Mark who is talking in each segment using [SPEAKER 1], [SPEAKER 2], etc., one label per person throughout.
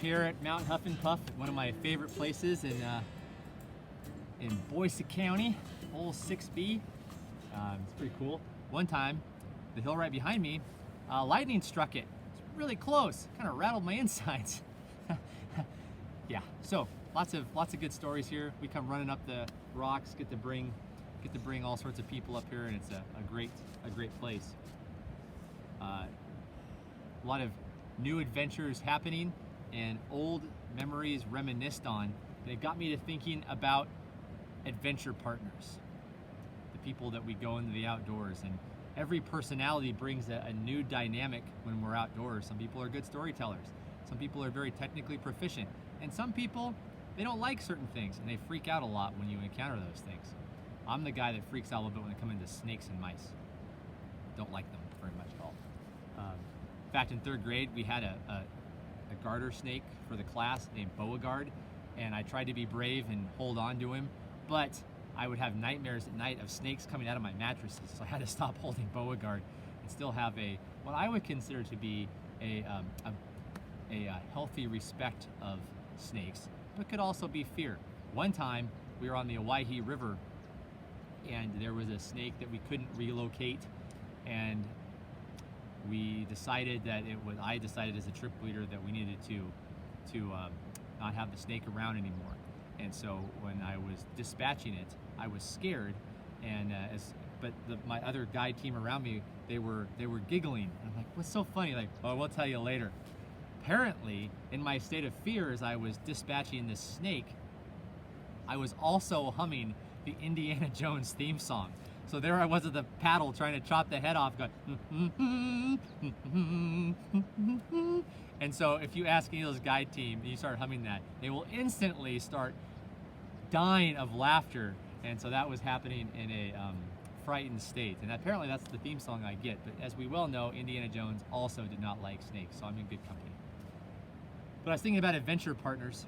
[SPEAKER 1] here at Mount Huff and Puff, one of my favorite places in Boise County, Hole 6B. It's pretty cool. One time, the hill right behind me, lightning struck it. It's really close, kind of rattled my insides. Yeah, so lots of good stories here. We come running up the rocks, get to bring all sorts of people up here, and it's a great place. A lot of new adventures happening and old memories reminisced on, and it got me to thinking about adventure partners, the people that we go into the outdoors. And every personality brings a new dynamic when we're outdoors. Some people are good storytellers, some people are very technically proficient, and some people, they don't like certain things and they freak out a lot when you encounter those things. I'm the guy that freaks out a little bit when it comes into snakes and mice. Don't like them very much at all. In fact, in 3rd grade, we had a garter snake for the class named Beauregard, and I tried to be brave and hold on to him, but I would have nightmares at night of snakes coming out of my mattresses, so I had to stop holding Beauregard and still have what I would consider to be a healthy respect of snakes, but could also be fear. One time, we were on the Owyhee River, and there was a snake that we couldn't relocate, and I decided as a trip leader that we needed to not have the snake around anymore. And so when I was dispatching it, I was scared, and my other guide team around me, they were giggling. And I'm like, what's so funny? Like, oh, we'll tell you later. Apparently, in my state of fear as I was dispatching this snake, I was also humming the Indiana Jones theme song. So there I was at the paddle trying to chop the head off, going, and so if you ask any of those guide team and you start humming that, they will instantly start dying of laughter. And so that was happening in a frightened state. And apparently that's the theme song I get. But as we well know, Indiana Jones also did not like snakes, so I'm in good company. But I was thinking about adventure partners,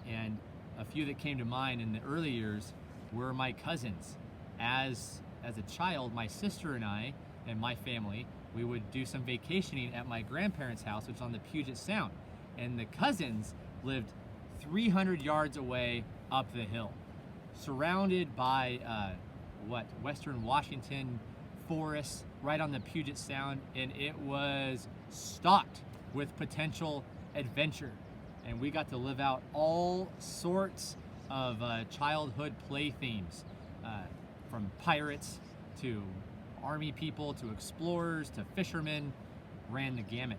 [SPEAKER 1] and a few that came to mind in the early years were my cousins. As a child, my sister and I and my family, we would do some vacationing at my grandparents' house, which is on the Puget Sound. And the cousins lived 300 yards away up the hill, surrounded by Western Washington forests right on the Puget Sound, and it was stocked with potential adventure. And we got to live out all sorts of childhood play themes, from pirates to army people to explorers to fishermen, ran the gamut.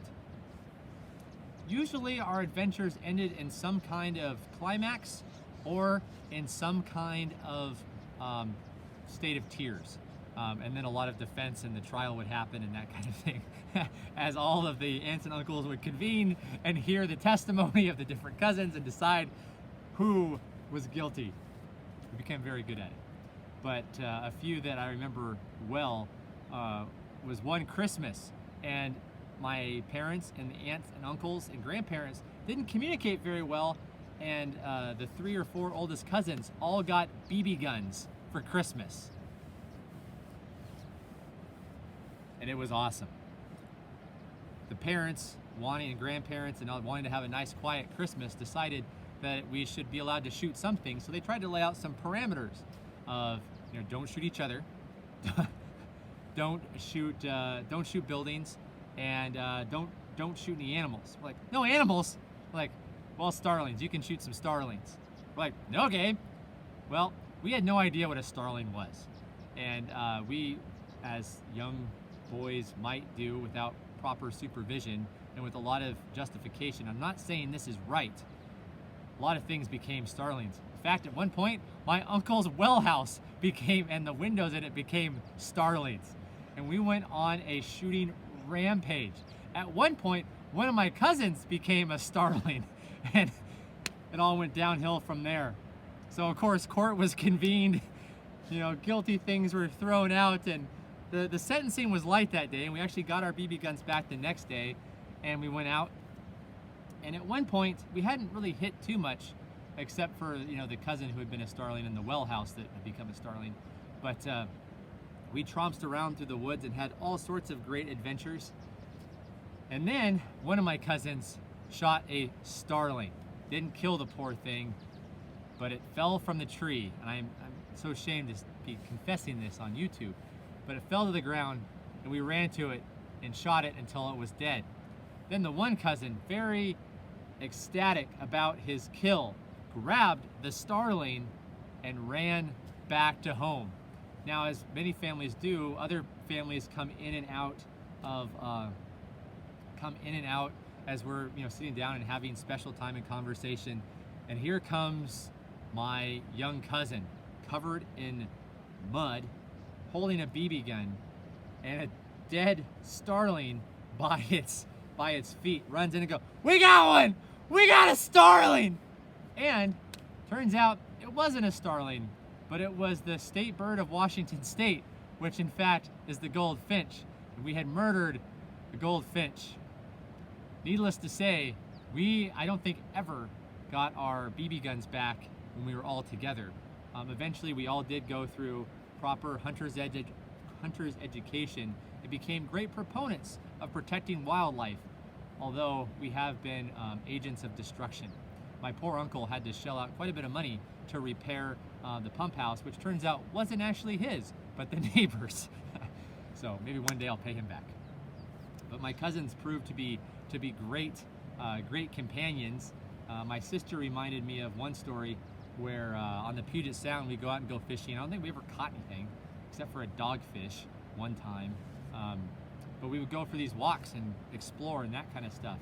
[SPEAKER 1] Usually our adventures ended in some kind of climax or in some kind of state of tears. And then a lot of defense and the trial would happen and that kind of thing, as all of the aunts and uncles would convene and hear the testimony of the different cousins and decide who was guilty. We became very good at it. But a few that I remember well was one Christmas, and my parents and the aunts and uncles and grandparents didn't communicate very well, and the 3 or 4 oldest cousins all got BB guns for Christmas. And it was awesome. The parents, and grandparents and wanting to have a nice quiet Christmas, decided that we should be allowed to shoot something, so they tried to lay out some parameters of, don't shoot each other, don't shoot buildings, and don't shoot any animals. We're like, no animals? We're like, well, starlings, you can shoot some starlings. We're like, okay. Well, we had no idea what a starling was, and we, as young boys might do without proper supervision and with a lot of justification, I'm not saying this is right, a lot of things became starlings. In fact, at one point, my uncle's well house and the windows in it became starlings. And we went on a shooting rampage. At one point, one of my cousins became a starling, and it all went downhill from there. So of course, court was convened, guilty things were thrown out, and the sentencing was light that day, and we actually got our BB guns back the next day, and we went out. And at one point, we hadn't really hit too much, except for the cousin who had been a starling in the well house that had become a starling. But we tromped around through the woods and had all sorts of great adventures. And then one of my cousins shot a starling. Didn't kill the poor thing, but it fell from the tree. And I'm so ashamed to be confessing this on YouTube, but it fell to the ground and we ran to it and shot it until it was dead. Then the one cousin, very ecstatic about his kill, grabbed the starling and ran back to home. Now, as many families do, other families come in and out as we're sitting down and having special time and conversation. And here comes my young cousin, covered in mud, holding a BB gun, and a dead starling by its feet, runs in and goes, "We got one! We got a starling!" And turns out it wasn't a starling, but it was the state bird of Washington State, which in fact is the goldfinch. And we had murdered the goldfinch. Needless to say, I don't think ever got our BB guns back when we were all together. Eventually we all did go through proper hunter's education and became great proponents of protecting wildlife, although we have been agents of destruction. My poor uncle had to shell out quite a bit of money to repair the pump house, which turns out wasn't actually his, but the neighbor's. So maybe one day I'll pay him back. But my cousins proved to be great companions. My sister reminded me of one story where on the Puget Sound we go out and go fishing. I don't think we ever caught anything except for a dogfish one time. But we would go for these walks and explore and that kind of stuff.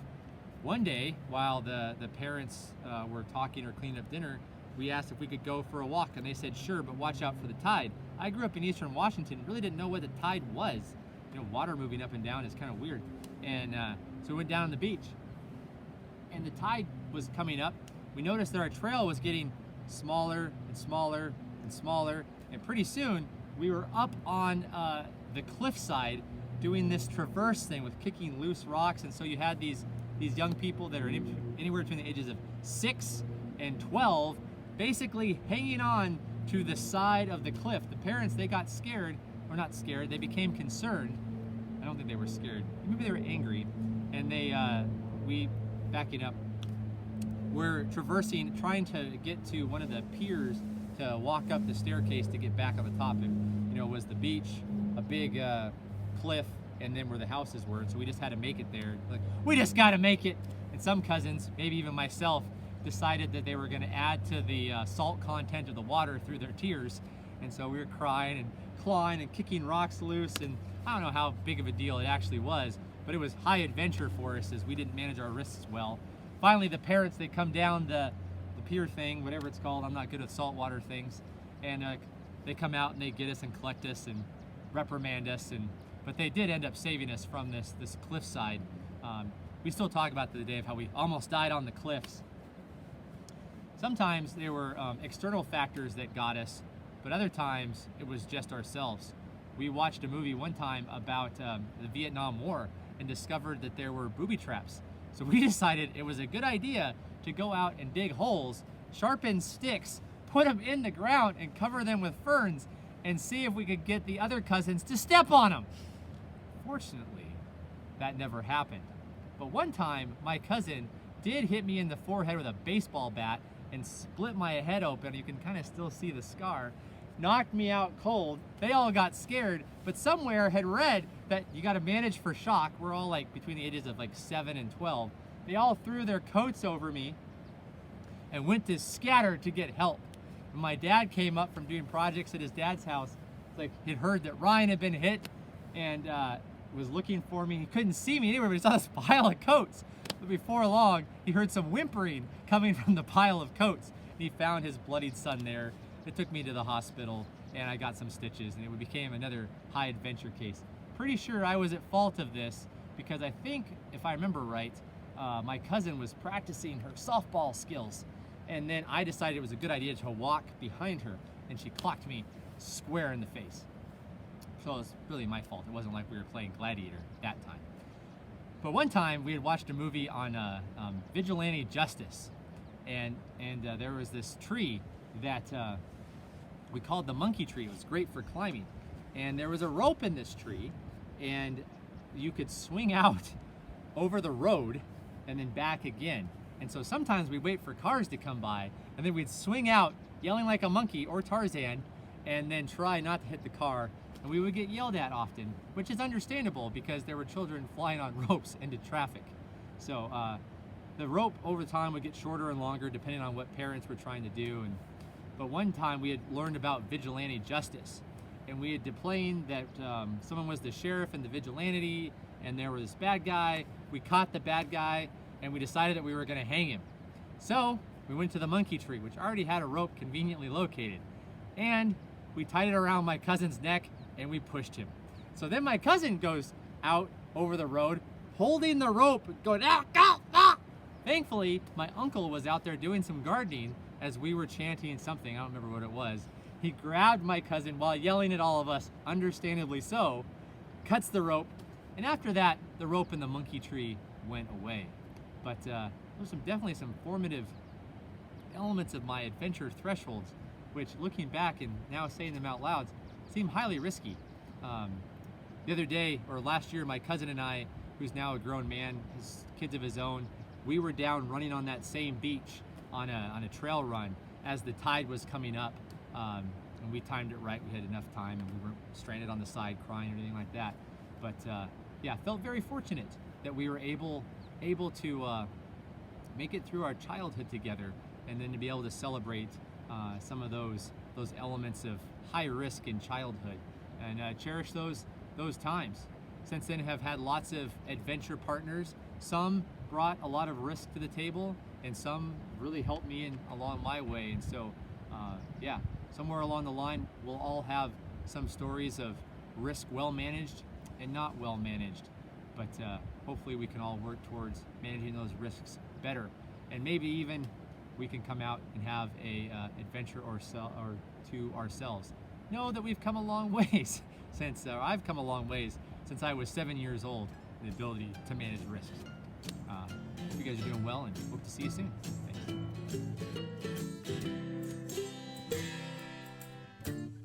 [SPEAKER 1] One day, while the parents were talking or cleaning up dinner, we asked if we could go for a walk, and they said sure, but watch out for the tide. I grew up in eastern Washington, really didn't know what the tide was. Water moving up and down is kind of weird. And so we went down on the beach, and the tide was coming up. We noticed that our trail was getting smaller and smaller and smaller, and pretty soon we were up on the cliffside doing this traverse thing with kicking loose rocks. And so you had these young people that are anywhere between the ages of 6 and 12 basically hanging on to the side of the cliff. The parents, they got scared, or not scared, they became concerned. I don't think they were scared, maybe they were angry, and we backing up, we're traversing, trying to get to one of the piers to walk up the staircase to get back on the top. It was the beach, a big cliff, and then where the houses were, and so we just had to make it there. Like, we just got to make it. And some cousins, maybe even myself, decided that they were going to add to the salt content of the water through their tears, and so we were crying and clawing and kicking rocks loose, and I don't know how big of a deal it actually was, but it was high adventure for us as we didn't manage our risks well. Finally, the parents, they come down the pier thing, whatever it's called, I'm not good with saltwater things, and they come out and they get us and collect us and reprimand us, but they did end up saving us from this cliffside. We still talk about the day of how we almost died on the cliffs. Sometimes there were external factors that got us, but other times it was just ourselves. We watched a movie one time about the Vietnam War and discovered that there were booby traps. So we decided it was a good idea to go out and dig holes, sharpen sticks, put them in the ground and cover them with ferns and see if we could get the other cousins to step on them. Fortunately, that never happened. But one time, my cousin did hit me in the forehead with a baseball bat and split my head open. You can kind of still see the scar. Knocked me out cold. They all got scared, but somewhere had read that you got to manage for shock. We're all like between the ages of like 7 and 12. They all threw their coats over me and went to scatter to get help. When my dad came up from doing projects at his dad's house, like he'd heard that Ryan had been hit and was looking for me. He couldn't see me anywhere, but he saw this pile of coats. But before long, he heard some whimpering coming from the pile of coats. He found his bloodied son there. It took me to the hospital, and I got some stitches, and it became another high adventure case. Pretty sure I was at fault of this because I think, if I remember right, my cousin was practicing her softball skills, and then I decided it was a good idea to walk behind her, and she clocked me square in the face. So it was really my fault. It wasn't like we were playing Gladiator that time. But one time we had watched a movie on vigilante justice, and there was this tree that we called the monkey tree. It was great for climbing, and there was a rope in this tree, and you could swing out over the road and then back again. And so sometimes we'd wait for cars to come by, and then we'd swing out yelling like a monkey or Tarzan, and then try not to hit the car. And we would get yelled at often, which is understandable because there were children flying on ropes into traffic. So the rope over time would get shorter and longer depending on what parents were trying to do. But one time we had learned about vigilante justice, and we had explained that someone was the sheriff and the vigilante, and there was this bad guy. We caught the bad guy, and we decided that we were going to hang him. So we went to the monkey tree, which already had a rope conveniently located, and we tied it around my cousin's neck, and we pushed him. So then my cousin goes out over the road, holding the rope, going, ah, ah, ah. Thankfully, my uncle was out there doing some gardening as we were chanting something. I don't remember what it was. He grabbed my cousin while yelling at all of us, understandably so, cuts the rope, and after that, the rope in the monkey tree went away. But there's definitely some formative elements of my adventure thresholds, which, looking back and now saying them out loud, seem highly risky. The other day, or last year, my cousin and I, who's now a grown man, has kids of his own, we were down running on that same beach on a trail run as the tide was coming up. And we timed it right. We had enough time, and we weren't stranded on the side crying or anything like that. But yeah, felt very fortunate that we were able to make it through our childhood together, and then to be able to celebrate some of those elements of high risk in childhood, and cherish those times. Since then, have had lots of adventure partners. Some brought a lot of risk to the table, and some really helped me along my way. And so, yeah, somewhere along the line, we'll all have some stories of risk well managed and not well managed. But hopefully, we can all work towards managing those risks better, and maybe even we can come out and have a adventure or two ourselves. Know that we've come a long ways since I've come a long ways since I was 7 years old. The ability to manage risks. Hope you guys are doing well, and hope to see you soon. Thanks.